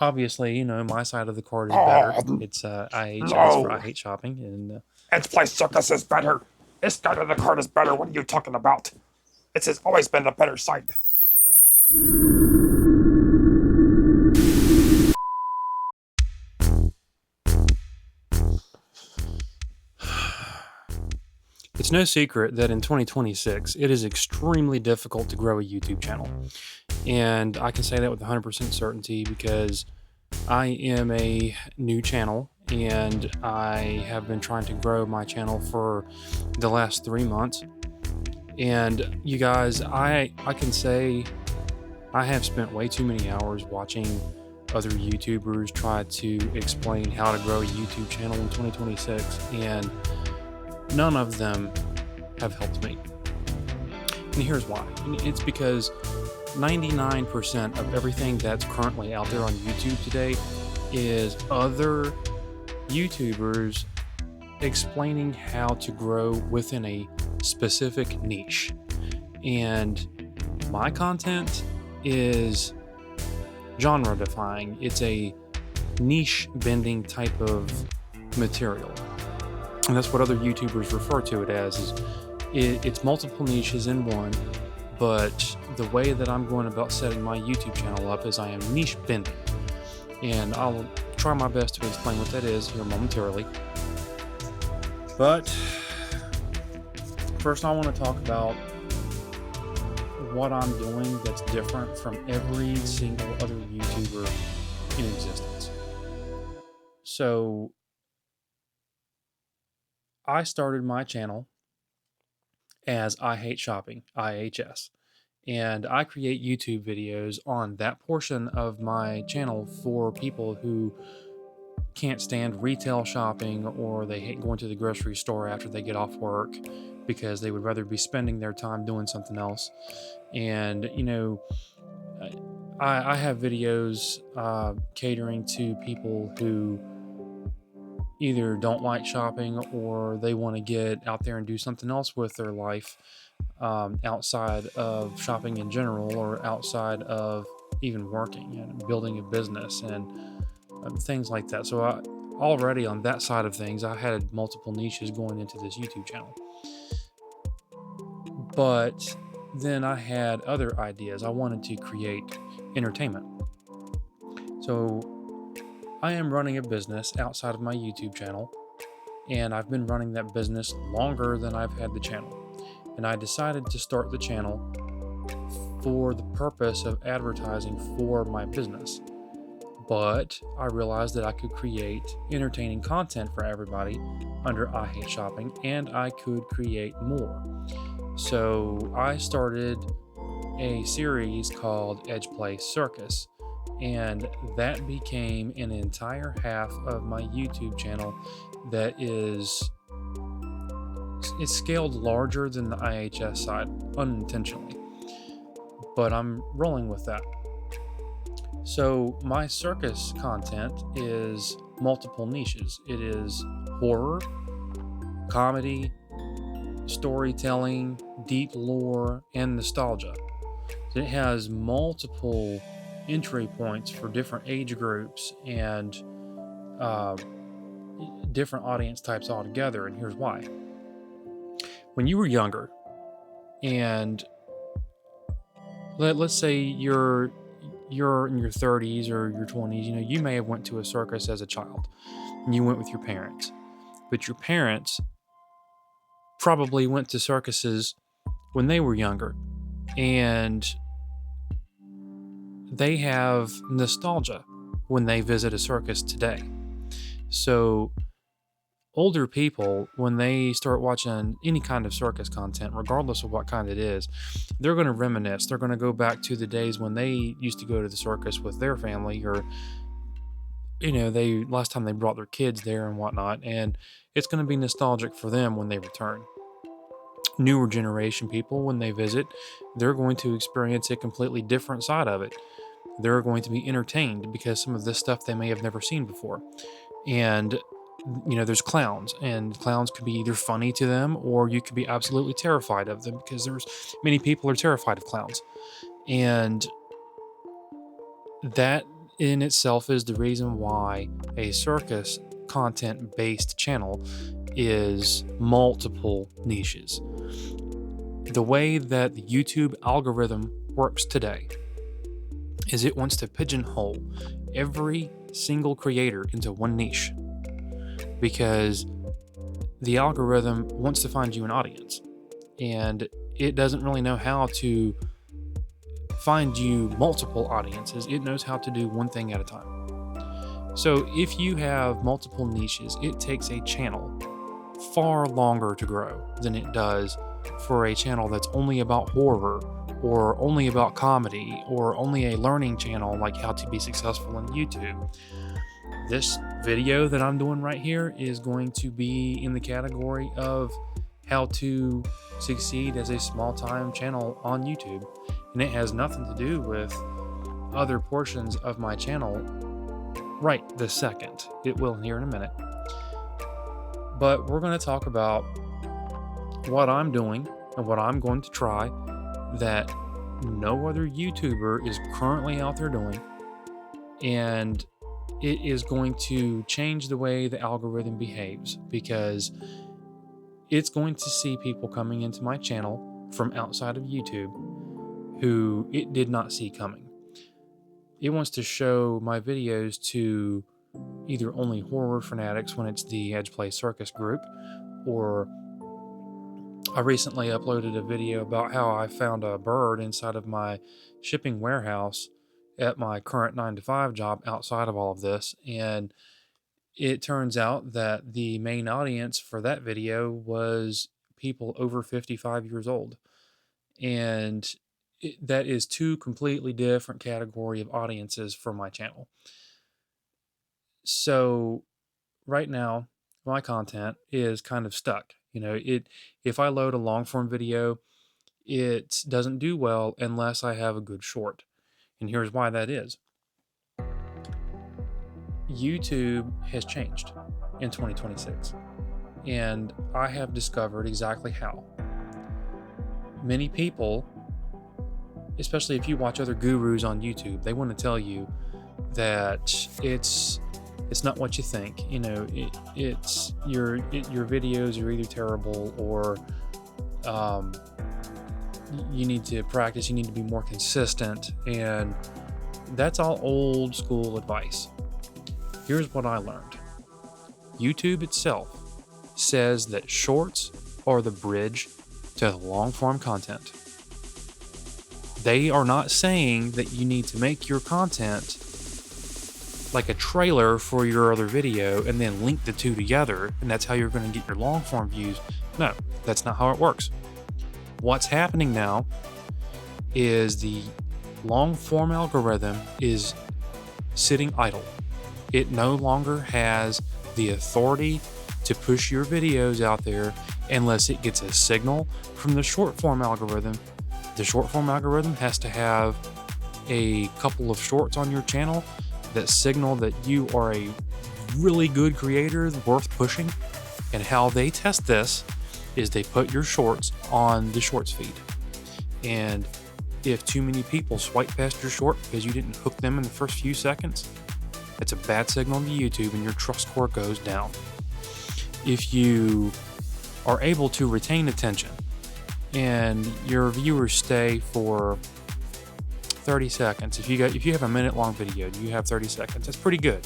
Obviously, my side of the card is better. Oh, It's IHS for I no. hate shopping, and EdgePlay Circus is better. This side of the card is better. What are you talking about? This has always been the better side. it's no secret that in 2026 it is extremely difficult to grow a YouTube channel. And I can say that with 100% certainty because I am a new channel and I have been trying to grow my channel for the last 3 months. And you guys, I can say I have spent way too many hours watching other YouTubers try to explain how to grow a YouTube channel in 2026, and none of them have helped me. And here's why. It's because 99% of everything that's currently out there on YouTube today is other YouTubers explaining how to grow within a specific niche. And my content is genre defying. It's a niche bending type of material. And that's what other YouTubers refer to it as. It's multiple niches in one, but the way that I'm going about setting my YouTube channel up is I am niche bending. And I'll try my best to explain what that is here momentarily. But first I want to talk about what I'm doing that's different from every single other YouTuber in existence. So I started my channel as I Hate Shopping, IHS, and I create YouTube videos on that portion of my channel for people who can't stand retail shopping, or they hate going to the grocery store after they get off work because they would rather be spending their time doing something else. And I have videos catering to people who either don't like shopping or they want to get out there and do something else with their life outside of shopping in general, or outside of even working and building a business and things like that. So already on that side of things, I had multiple niches going into this YouTube channel. But then I had other ideas. I wanted to create entertainment. So I am running a business outside of my YouTube channel, and I've been running that business longer than I've had the channel. And I decided to start the channel for the purpose of advertising for my business. But I realized that I could create entertaining content for everybody under I Hate Shopping, and I could create more. So I started a series called EdgePlay Circus, and that became an entire half of my YouTube channel that is scaled larger than the IHS side unintentionally, but I'm rolling with that. So my circus content is multiple niches. It is horror, comedy, storytelling, deep lore, and nostalgia. So it has multiple entry points for different age groups and different audience types altogether. And here's why. When you were younger, and let's say you're in your 30s or your 20s, you may have went to a circus as a child, and you went with your parents. But your parents probably went to circuses when they were younger, and they have nostalgia when they visit a circus today. So older people, when they start watching any kind of circus content, regardless of what kind it is, they're going to reminisce. They're going to go back to the days when they used to go to the circus with their family, or they last time they brought their kids there and whatnot, and it's going to be nostalgic for them when they return. Newer generation people, when they visit, they're going to experience a completely different side of it. They're going to be entertained because some of this stuff they may have never seen before. And there's clowns, and clowns could be either funny to them, or you could be absolutely terrified of them, because there's many people are terrified of clowns. And that in itself is the reason why a circus content based channel is multiple niches. The way that the YouTube algorithm works today is it wants to pigeonhole every single creator into one niche, because the algorithm wants to find you an audience, and it doesn't really know how to find you multiple audiences. It knows how to do one thing at a time. So if you have multiple niches, it takes a channel far longer to grow than it does for a channel that's only about horror, or only about comedy, or only a learning channel like how to be successful on YouTube. This video that I'm doing right here is going to be in the category of how to succeed as a small-time channel on YouTube, and it has nothing to do with other portions of my channel right this second. It will here in a minute. But we're going to talk about what I'm doing and what I'm going to try that no other YouTuber is currently out there doing, and it is going to change the way the algorithm behaves, because it's going to see people coming into my channel from outside of YouTube who it did not see coming. It wants to show my videos to either only horror fanatics when it's the EdgePlay Circus group, or I recently uploaded a video about how I found a bird inside of my shipping warehouse at my current 9-to-5 job outside of all of this, and it turns out that the main audience for that video was people over 55 years old, and that is two completely different category of audiences for my channel. So right now my content is kind of stuck. If I load a long form video, it doesn't do well unless I have a good short. And here's why that is. YouTube has changed in 2026, and I have discovered exactly how. Many people, especially if you watch other gurus on YouTube, they want to tell you that it's not what you think. It's your videos are either terrible, or you need to practice, you need to be more consistent, and that's all old school advice. Here's what I learned. YouTube itself says that shorts are the bridge to the long form content. They are not saying that you need to make your content like a trailer for your other video and then link the two together, and that's how you're going to get your long form views. No, that's not how it works. What's happening now is the long form algorithm is sitting idle. It no longer has the authority to push your videos out there unless it gets a signal from the short form algorithm. The short form algorithm has to have a couple of shorts on your channel that signal that you are a really good creator worth pushing. And how they test this is they put your shorts on the shorts feed. And if too many people swipe past your short because you didn't hook them in the first few seconds, it's a bad signal to YouTube and your trust score goes down. If you are able to retain attention and your viewers stay for 30 seconds, if you have a minute long video and you have 30 seconds, that's pretty good.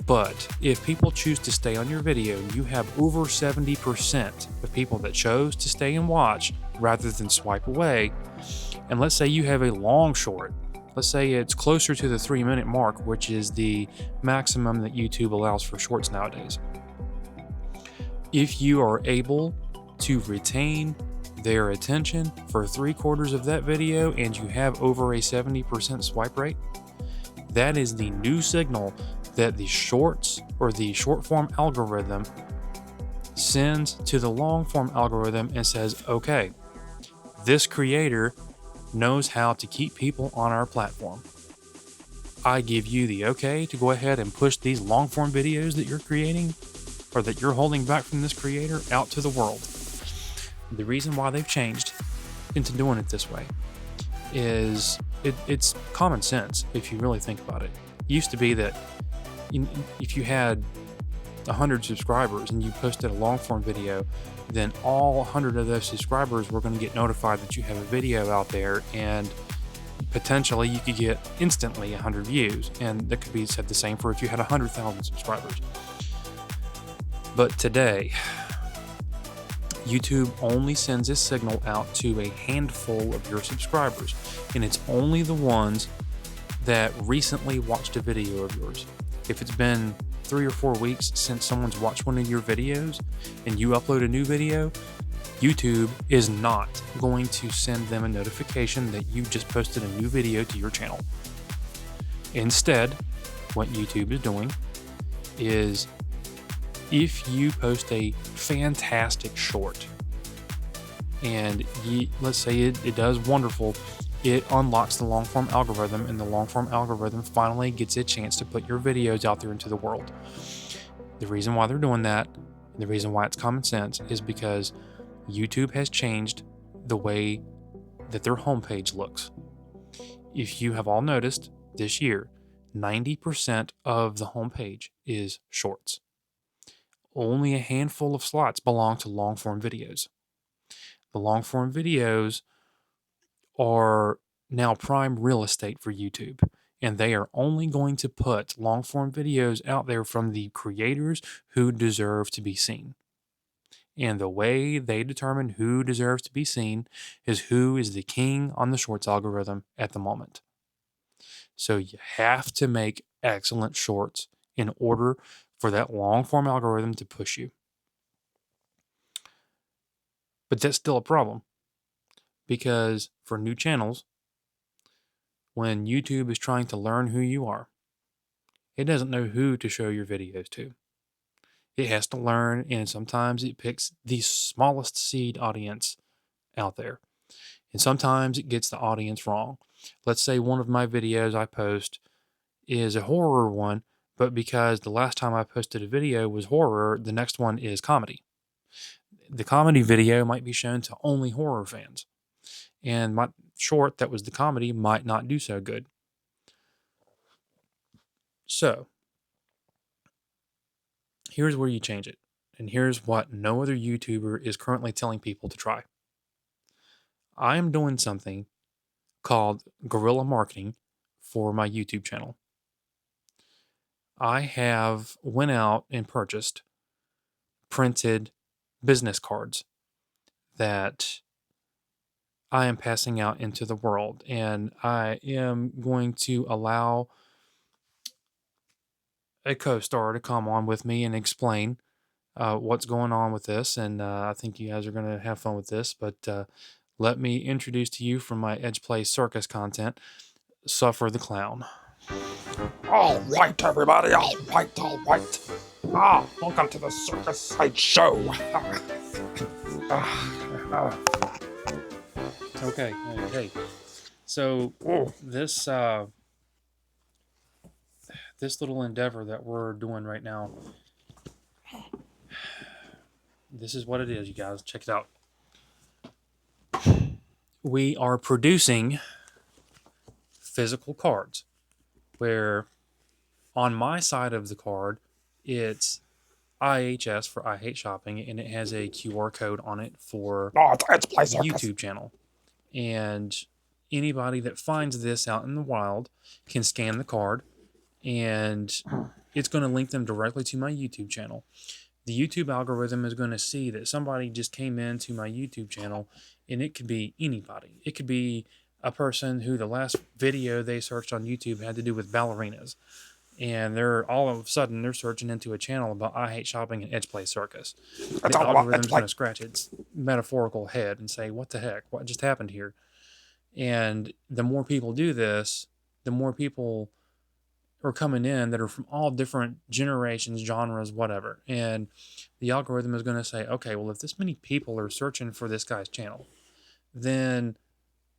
But if people choose to stay on your video and you have over 70% of people that chose to stay and watch rather than swipe away, and let's say you have a long short, let's say it's closer to the 3-minute mark, which is the maximum that YouTube allows for shorts nowadays. If you are able to retain their attention for 3/4 of that video and you have over a 70% swipe rate, that is the new signal that the shorts or the short form algorithm sends to the long form algorithm and says, okay, this creator knows how to keep people on our platform. I give you the okay to go ahead and push these long form videos that you're creating or that you're holding back from this creator out to the world. The reason why they've changed into doing it this way it's common sense if you really think about it. It used to be that if you had 100 subscribers and you posted a long form video, then all 100 of those subscribers were going to get notified that you have a video out there, and potentially you could get instantly 100 views. And that could be said the same for if you had 100,000 subscribers. But today, YouTube only sends this signal out to a handful of your subscribers, and it's only the ones that recently watched a video of yours. If it's been 3 or 4 weeks since someone's watched one of your videos and you upload a new video, YouTube is not going to send them a notification that you just posted a new video to your channel. Instead, what YouTube is doing is, if you post a fantastic short and let's say it does wonderful, it unlocks the long form algorithm, and the long form algorithm finally gets a chance to put your videos out there into the world. The reason why they're doing that, and the reason why it's common sense, is because YouTube has changed the way that their homepage looks. If you have all noticed, this year, 90% of the homepage is shorts. Only a handful of slots belong to long form videos. The long form videos are now prime real estate for YouTube, and they are only going to put long form videos out there from the creators who deserve to be seen. And the way they determine who deserves to be seen is who is the king on the shorts algorithm at the moment. So you have to make excellent shorts in order for that long form algorithm to push you. But that's still a problem, because for new channels, when YouTube is trying to learn who you are, it doesn't know who to show your videos to. It has to learn, and sometimes it picks the smallest seed audience out there. And sometimes it gets the audience wrong. Let's say one of my videos I post is a horror one, but because the last time I posted a video was horror, the next one is comedy. The comedy video might be shown to only horror fans, and my short that was the comedy might not do so good. So here's where you change it, and here's what no other YouTuber is currently telling people to try. I am doing something called guerrilla marketing for my YouTube channel. I have went out and purchased printed business cards that I am passing out into the world, and I am going to allow a co-star to come on with me and explain what's going on with this, and I think you guys are going to have fun with this. But let me introduce to you from my EdgePlay Circus content, Suffer the Clown. All right, everybody. All right, all right. Welcome to the Circus Sideshow. Okay, hey. So this this little endeavor that we're doing right now, this is what it is, you guys. Check it out. We are producing physical cards where on my side of the card, it's IHS for I Hate Shopping, and it has a QR code on it for It's EdgePlay the Circus. YouTube channel. And anybody that finds this out in the wild can scan the card, and it's going to link them directly to my YouTube channel. The YouTube algorithm is going to see that somebody just came into my YouTube channel, and it could be anybody. It could be a person who the last video they searched on YouTube had to do with ballerinas, and they're all of a sudden they're searching into a channel about I Hate Shopping and EdgePlay Circus. The algorithm's going to scratch its metaphorical head and say, "What the heck? What just happened here?" And the more people do this, the more people are coming in that are from all different generations, genres, whatever. And the algorithm is going to say, okay, well, if this many people are searching for this guy's channel, then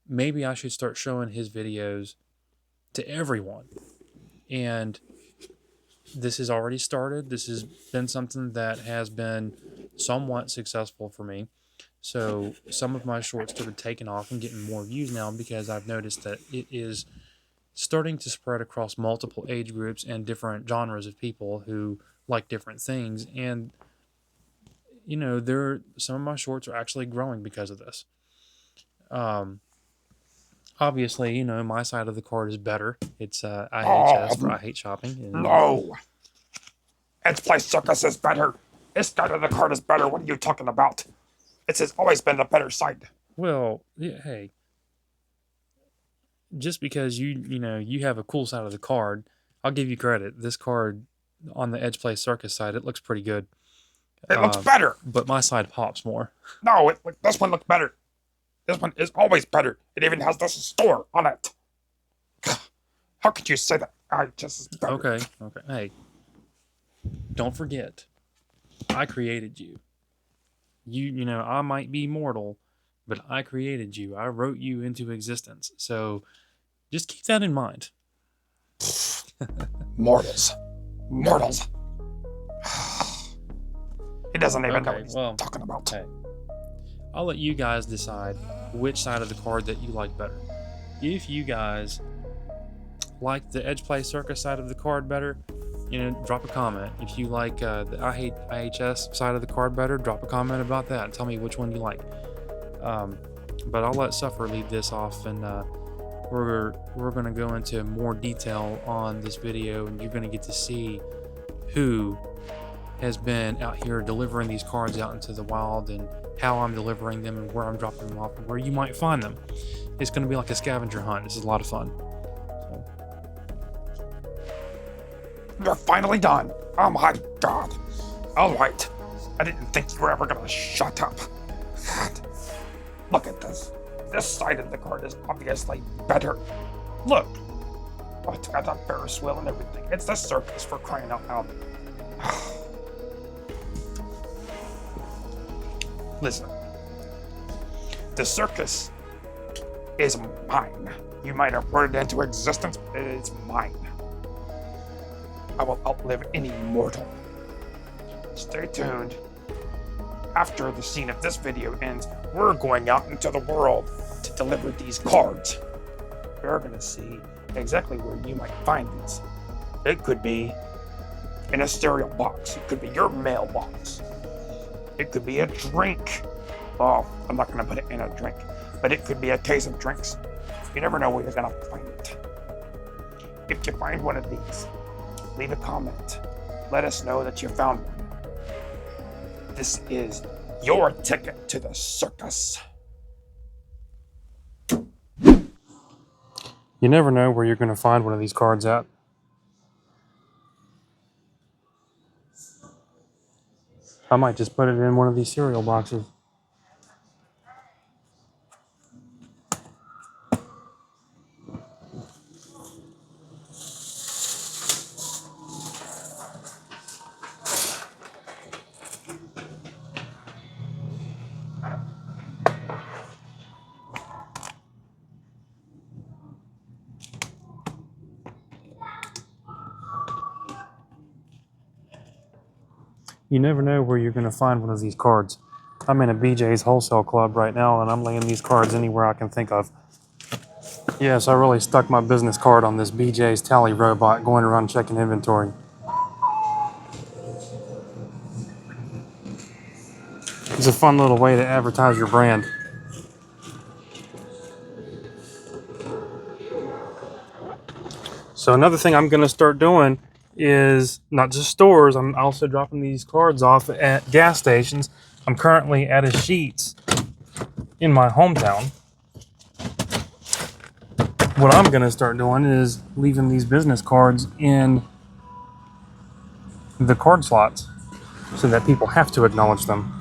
maybe I should start showing his videos to everyone. And this has already started. This has been something that has been somewhat successful for me. So some of my shorts started taking off and getting more views now because I've noticed that it is starting to spread across multiple age groups and different genres of people who like different things. And some of my shorts are actually growing because of this. Um, Obviously, my side of the card is better. It's IHS for I hate shopping. And, No. EdgePlay Circus is better. This side of the card is better. What are you talking about? It has always been the better side. well, yeah, hey, just because you have a cool side of the card, I'll give you credit. This card on the EdgePlay Circus side, it looks pretty good. It looks better. But my side pops more. No, this one looks better. This one is always better. It even has this store on it. How could you say that? IHS is better. Okay. Hey, don't forget, I created you. I might be mortal, but I created you. I wrote you into existence. So just keep that in mind. Mortals. He doesn't even know what he's talking about. Hey, I'll let you guys decide which side of the card that you like better. If you guys like the EdgePlay Circus side of the card better, drop a comment. If you like the I hate IHS side of the card better, drop a comment about that and tell me which one you like. But I'll let Suffer lead this off, and we're going to go into more detail on this video, and you're going to get to see who has been out here delivering these cards out into the wild, and how I'm delivering them, and where I'm dropping them off, and where you might find them. It's going to be like a scavenger hunt. This is a lot of fun. You're finally done. Oh my god. Alright. I didn't think you were ever gonna shut up. God. Look at this. This side of the card is obviously better. Look. Oh, it's got that Ferris wheel and everything. It's the circus, for crying out loud. Listen. The circus is mine. You might have brought it into existence, but it is mine. I will outlive any mortal. Stay tuned. After the scene of this video ends, we're going out into the world to deliver these cards. You're going to see exactly where you might find these. It could be in a cereal box. It could be your mailbox. It could be a drink. Oh, I'm not going to put it in a drink, but it could be a case of drinks. You never know where you're going to find it. If you find one of these, leave a comment. Let us know that you found one. This is your ticket to the circus. You never know where you're going to find one of these cards at. I might just put it in one of these cereal boxes. You never know where you're going to find one of these cards. I'm in a BJ's wholesale club right now, and I'm laying these cards anywhere I can think of. Yes, I really stuck my business card on this BJ's tally robot going around checking inventory. It's a fun little way to advertise your brand. So another thing I'm going to start doing is not just stores, I'm also dropping these cards off at gas stations. I'm currently at a Sheetz in my hometown. What I'm going to start doing is leaving these business cards in the card slots so that people have to acknowledge them.